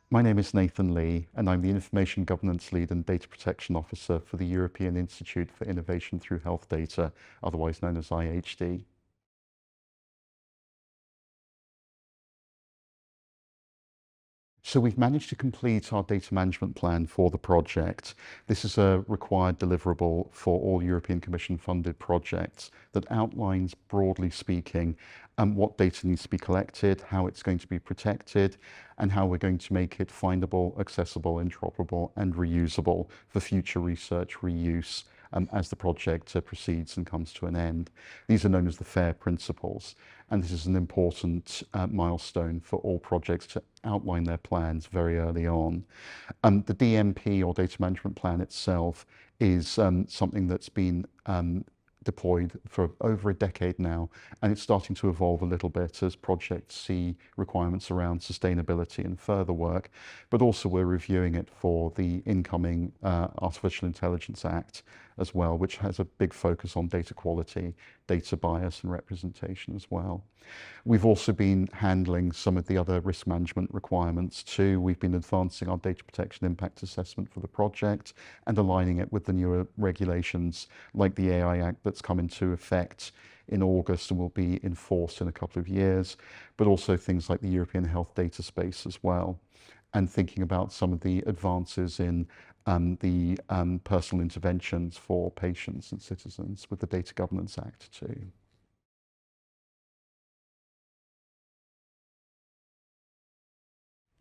My name is Nathan Lee, and I'm the Information Governance Lead and Data Protection Officer for the European Institute for Innovation Through Health Data, otherwise known as IHD. So we've managed to complete our data management plan for the project. This is a required deliverable for all European Commission funded projects that outlines, broadly speaking, what data needs to be collected, how it's going to be protected, and how we're going to make it findable, accessible, interoperable, and reusable for future research reuse as the project proceeds and comes to an end. These are known as the FAIR principles, and this is an important milestone for all projects to outline their plans very early on. The DMP, or Data Management Plan itself, is something that's been deployed for over a decade now, and it's starting to evolve a little bit as projects see requirements around sustainability and further work, but also we're reviewing it for the incoming Artificial Intelligence Act as well, which has a big focus on data quality, data bias and representation as well. We've also been handling some of the other risk management requirements too. We've been advancing our data protection impact assessment for the project and aligning it with the newer regulations like the AI Act that's come into effect in August and will be enforced in a couple of years, but also things like the European Health Data Space as well, and thinking about some of the advances in the personal interventions for patients and citizens with the Data Governance Act too.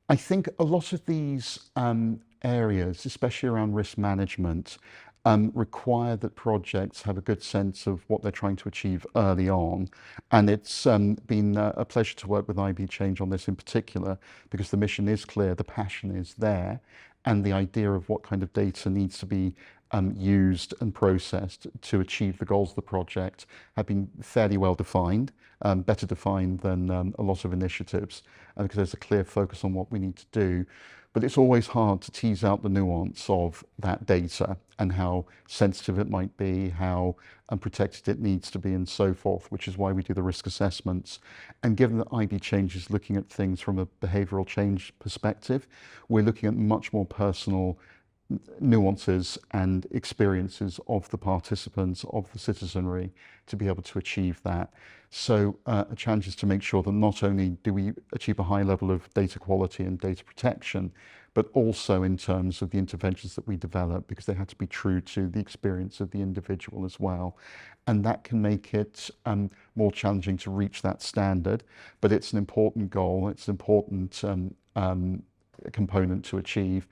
I think a lot of these areas, especially around risk management, require that projects have a good sense of what they're trying to achieve early on. And it's been a pleasure to work with iBeCHANGE on this in particular, because the mission is clear, the passion is there, and the idea of what kind of data needs to be used and processed to achieve the goals of the project have been fairly well defined, better defined than a lot of initiatives, because there's a clear focus on what we need to do. But it's always hard to tease out the nuance of that data and how sensitive it might be, how unprotected it needs to be, and so forth, which is why we do the risk assessments. And given that iBeCHANGE is looking at things from a behavioural change perspective, we're looking at much more personal nuances and experiences of the participants, of the citizenry, to be able to achieve that. So a challenge is to make sure that not only do we achieve a high level of data quality and data protection, but also in terms of the interventions that we develop, because they have to be true to the experience of the individual as well. And that can make it more challenging to reach that standard, but it's an important goal, it's an important component to achieve.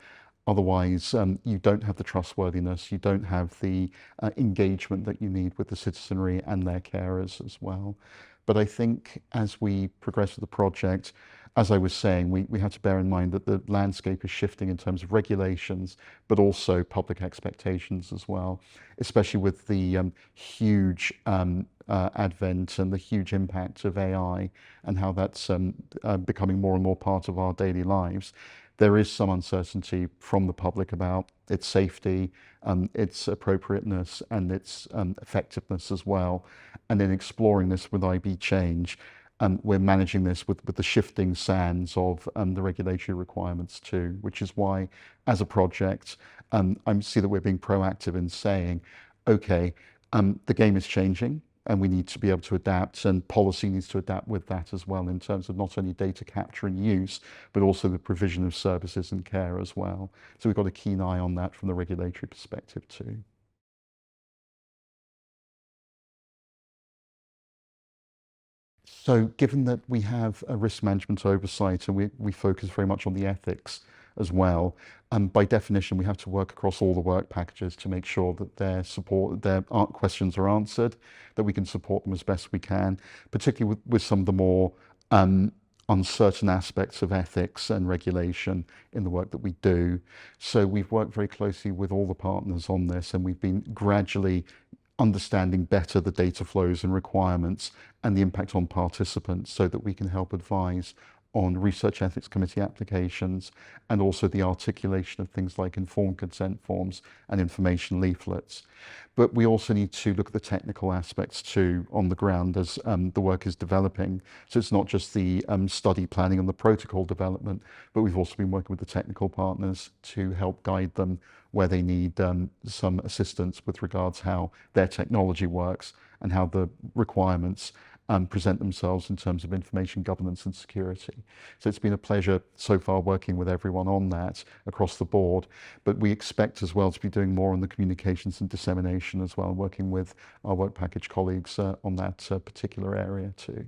Otherwise, you don't have the trustworthiness, you don't have the engagement that you need with the citizenry and their carers as well. But I think as we progress with the project, as I was saying, we have to bear in mind that the landscape is shifting in terms of regulations, but also public expectations as well, especially with the huge advent and the huge impact of AI and how that's becoming more and more part of our daily lives. There is some uncertainty from the public about its safety, its appropriateness, and its effectiveness as well. And in exploring this with iBeCHANGE, we're managing this with the shifting sands of the regulatory requirements too, which is why, as a project, I see that we're being proactive in saying, okay, the game is changing, and we need to be able to adapt, and policy needs to adapt with that as well, in terms of not only data capture and use, but also the provision of services and care as well. So we've got a keen eye on that from the regulatory perspective too. So given that we have a risk management oversight and we focus very much on the ethics as well, by definition, we have to work across all the work packages to make sure that their questions are answered, that we can support them as best we can, particularly with some of the more uncertain aspects of ethics and regulation in the work that we do. So we've worked very closely with all the partners on this, and we've been gradually understanding better the data flows and requirements and the impact on participants, so that we can help advise on research ethics committee applications, and also the articulation of things like informed consent forms and information leaflets. But we also need to look at the technical aspects too on the ground as the work is developing. So it's not just the study planning and the protocol development, but we've also been working with the technical partners to help guide them where they need some assistance with regards how their technology works and how the requirements present themselves in terms of information governance and security. So it's been a pleasure so far working with everyone on that across the board, but we expect as well to be doing more on the communications and dissemination as well, working with our work package colleagues on that particular area too.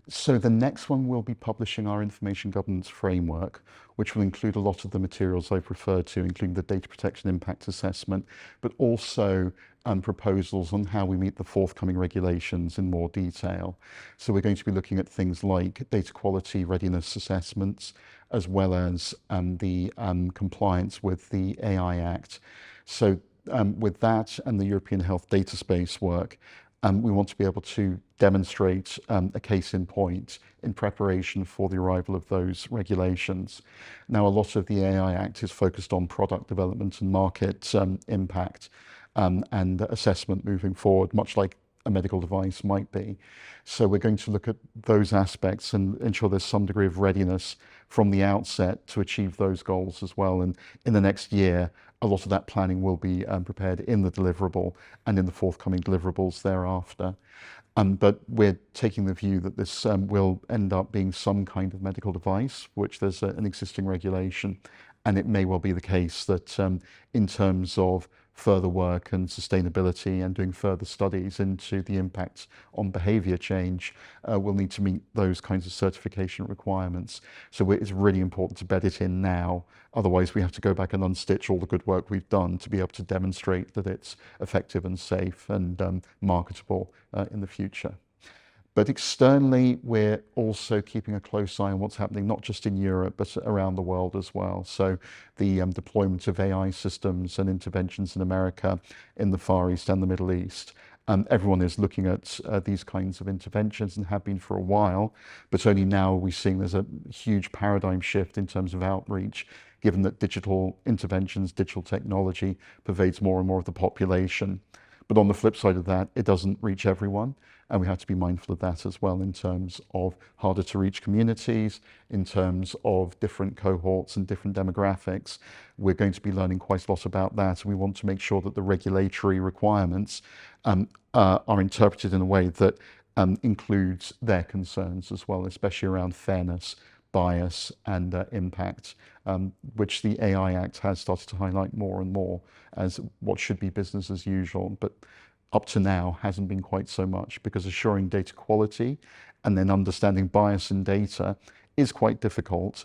So the next one will be publishing our information governance framework, which will include a lot of the materials I've referred to, including the data protection impact assessment, but also proposals on how we meet the forthcoming regulations in more detail. So we're going to be looking at things like data quality readiness assessments, as well as the compliance with the AI Act. So with that and the European Health Data Space work, we want to be able to demonstrate a case in point in preparation for the arrival of those regulations. Now, a lot of the AI Act is focused on product development and market impact and assessment moving forward, much like a medical device might be. So we're going to look at those aspects and ensure there's some degree of readiness from the outset to achieve those goals as well. And in the next year, a lot of that planning will be prepared in the deliverable and in the forthcoming deliverables thereafter. But we're taking the view that this will end up being some kind of medical device, which there's an existing regulation. And it may well be the case that in terms of further work and sustainability and doing further studies into the impact on behaviour change, we'll need to meet those kinds of certification requirements. So it's really important to bed it in now. Otherwise, we have to go back and unstitch all the good work we've done to be able to demonstrate that it's effective and safe and marketable in the future. But externally, we're also keeping a close eye on what's happening, not just in Europe, but around the world as well. So the deployment of AI systems and interventions in America, in the Far East and the Middle East. Everyone is looking at these kinds of interventions and have been for a while, but only now are we seeing there's a huge paradigm shift in terms of outreach, given that digital interventions, digital technology pervades more and more of the population. But on the flip side of that, it doesn't reach everyone. And we have to be mindful of that as well in terms of harder to reach communities, in terms of different cohorts and different demographics. We're going to be learning quite a lot about that. And we want to make sure that the regulatory requirements are interpreted in a way that includes their concerns as well, especially around fairness, bias and impact, which the AI Act has started to highlight more and more as what should be business as usual. But up to now hasn't been quite so much, because assuring data quality and then understanding bias in data is quite difficult.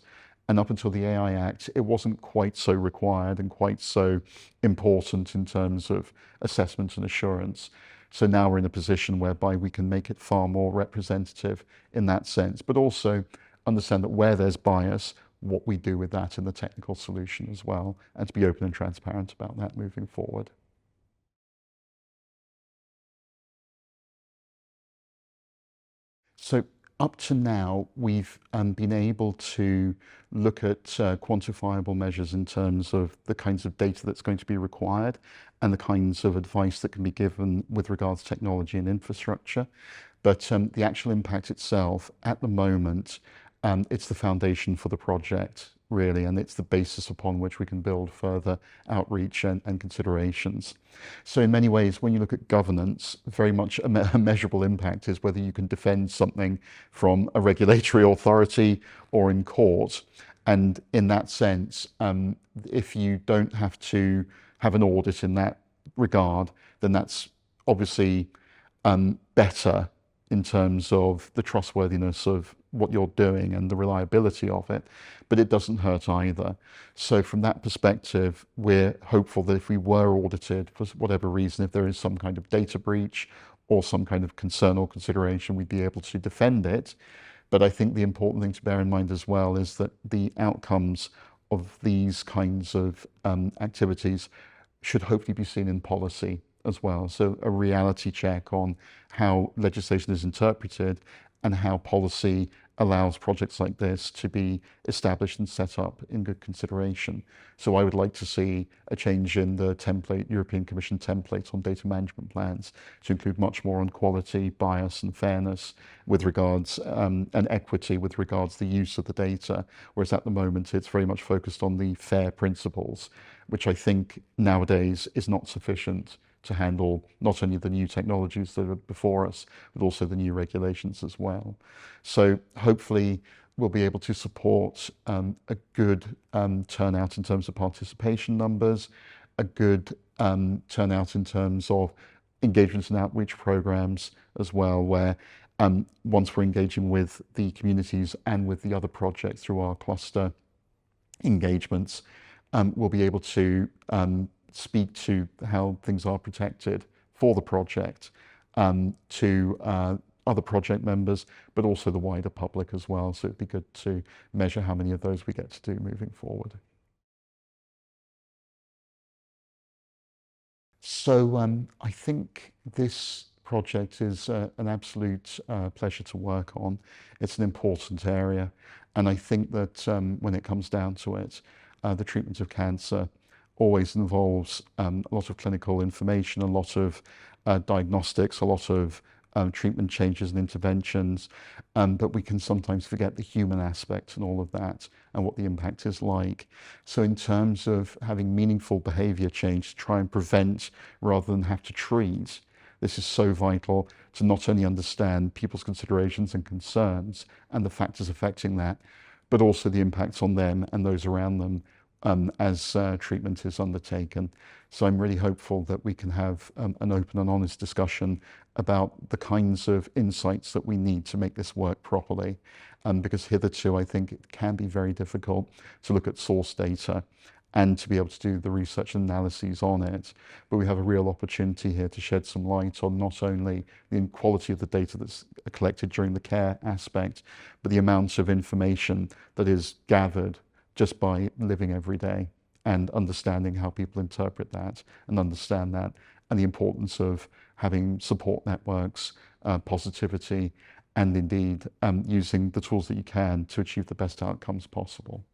And up until the AI Act, it wasn't quite so required and quite so important in terms of assessment and assurance. So now we're in a position whereby we can make it far more representative in that sense, but also understand that where there's bias, what we do with that in the technical solution as well, and to be open and transparent about that moving forward. So up to now, we've been able to look at quantifiable measures in terms of the kinds of data that's going to be required and the kinds of advice that can be given with regards to technology and infrastructure. But the actual impact itself, at the moment, it's the foundation for the project, really, and it's the basis upon which we can build further outreach and considerations. So in many ways, when you look at governance, very much a measurable impact is whether you can defend something from a regulatory authority or in court. And in that sense, if you don't have to have an audit in that regard, then that's obviously better in terms of the trustworthiness of what you're doing and the reliability of it, but it doesn't hurt either. So from that perspective, we're hopeful that if we were audited for whatever reason, if there is some kind of data breach or some kind of concern or consideration, we'd be able to defend it. But I think the important thing to bear in mind as well is that the outcomes of these kinds of activities should hopefully be seen in policy as well. So a reality check on how legislation is interpreted and how policy allows projects like this to be established and set up in good consideration. So I would like to see a change in the template, European Commission template on data management plans to include much more on quality, bias and fairness with regards and equity with regards to the use of the data, whereas at the moment it's very much focused on the FAIR principles, which I think nowadays is not sufficient to handle not only the new technologies that are before us, but also the new regulations as well. So hopefully we'll be able to support a good turnout in terms of participation numbers, a good turnout in terms of engagements and outreach programs as well, where once we're engaging with the communities and with the other projects through our cluster engagements, we'll be able to speak to how things are protected for the project to other project members, but also the wider public as well. So it'd be good to measure how many of those we get to do moving forward. So I think this project is an absolute pleasure to work on. It's an important area, and I think that when it comes down to it, the treatment of cancer always involves a lot of clinical information, a lot of diagnostics, a lot of treatment changes and interventions, but we can sometimes forget the human aspect and all of that and what the impact is like. So in terms of having meaningful behaviour change to try and prevent rather than have to treat, this is so vital to not only understand people's considerations and concerns and the factors affecting that, but also the impacts on them and those around them as treatment is undertaken. So I'm really hopeful that we can have an open and honest discussion about the kinds of insights that we need to make this work properly. Because hitherto, I think it can be very difficult to look at source data and to be able to do the research and analyses on it. But we have a real opportunity here to shed some light on not only the quality of the data that's collected during the care aspect, but the amount of information that is gathered just by living every day and understanding how people interpret that and understand that, and the importance of having support networks, positivity, and indeed using the tools that you can to achieve the best outcomes possible.